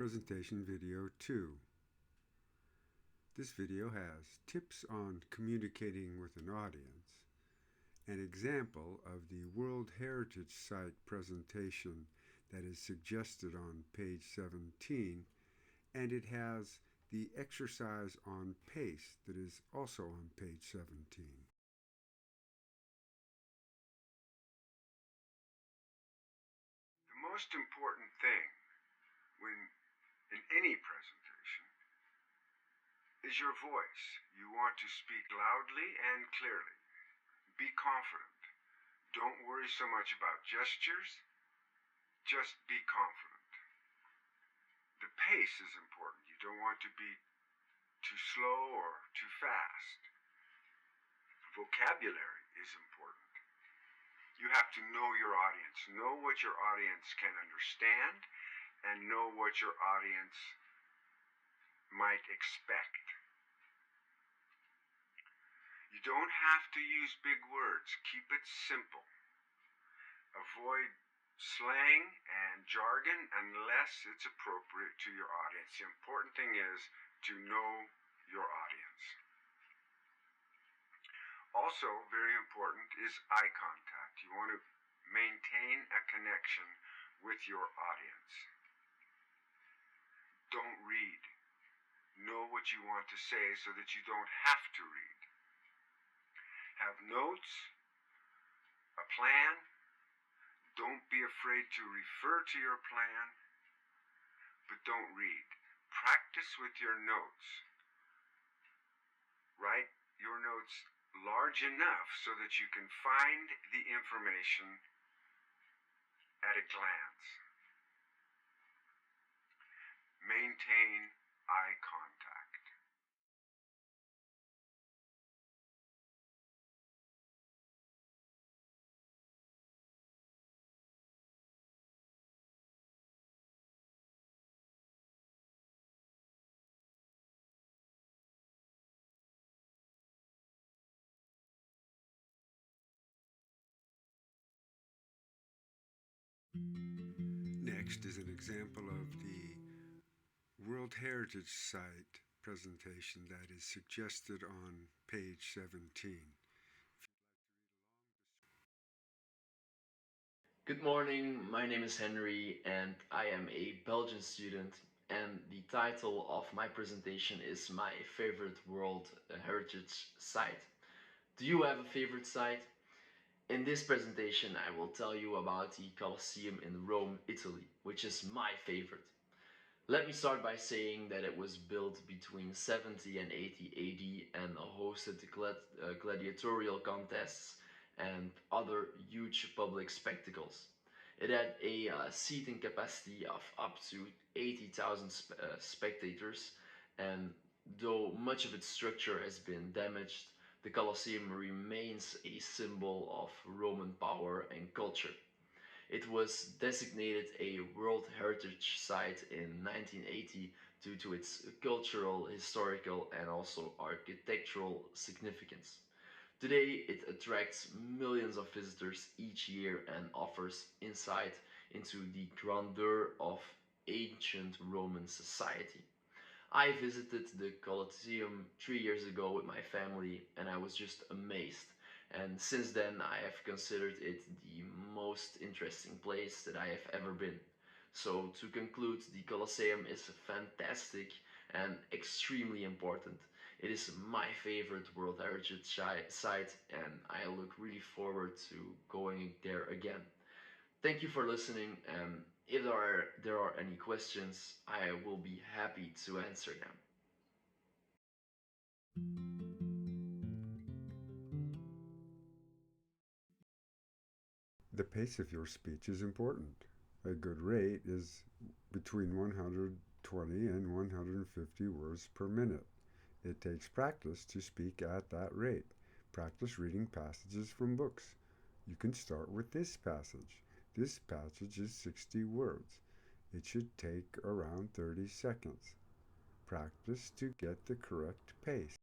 Presentation Video 2. This video has tips on communicating with an audience, an example of the World Heritage Site presentation that is suggested on page 17, and it has the exercise on pace that is also on page 17. The most important thing when in any presentation is your voice. You want to speak loudly and clearly. Be confident. Don't worry so much about gestures. Just be confident. The pace is important. You don't want to be too slow or too fast. Vocabulary is important. You have to know your audience. Know what your audience can understand and know what your audience might expect. You don't have to use big words. Keep it simple. Avoid slang and jargon unless it's appropriate to your audience. The important thing is to know your audience. Also, very important is eye contact. You want to maintain a connection with your audience. Don't read. Know what you want to say so that you don't have to read. Have notes, a plan. Don't be afraid to refer to your plan, but don't read. Practice with your notes. Write your notes large enough so that you can find the information at a glance. Maintain eye contact. Next is an example of the World Heritage Site presentation that is suggested on page 17. Good morning, my name is Henry and I am a Belgian student, and the title of my presentation is My Favorite World Heritage Site. Do you have a favorite site? In this presentation I will tell you about the Colosseum in Rome, Italy, which is my favorite. Let me start by saying that it was built between 70 and 80 AD and hosted gladiatorial contests and other huge public spectacles. It had a seating capacity of up to 80,000 spectators, and though much of its structure has been damaged, the Colosseum remains a symbol of Roman power and culture. It was designated a World Heritage Site in 1980 due to its cultural, historical, and also architectural significance. Today, it attracts millions of visitors each year and offers insight into the grandeur of ancient Roman society. I visited the Colosseum 3 years ago with my family and I was just amazed. And since then, I have considered it the most interesting place that I have ever been. So, to conclude, the Colosseum is fantastic and extremely important. It is my favorite World Heritage site, and I look really forward to going there again. Thank you for listening, and if there are any questions, I will be happy to answer them. The pace of your speech is important. A good rate is between 120 and 150 words per minute. It takes practice to speak at that rate. Practice reading passages from books. You can start with this passage. This passage is 60 words. It should take around 30 seconds. Practice to get the correct pace.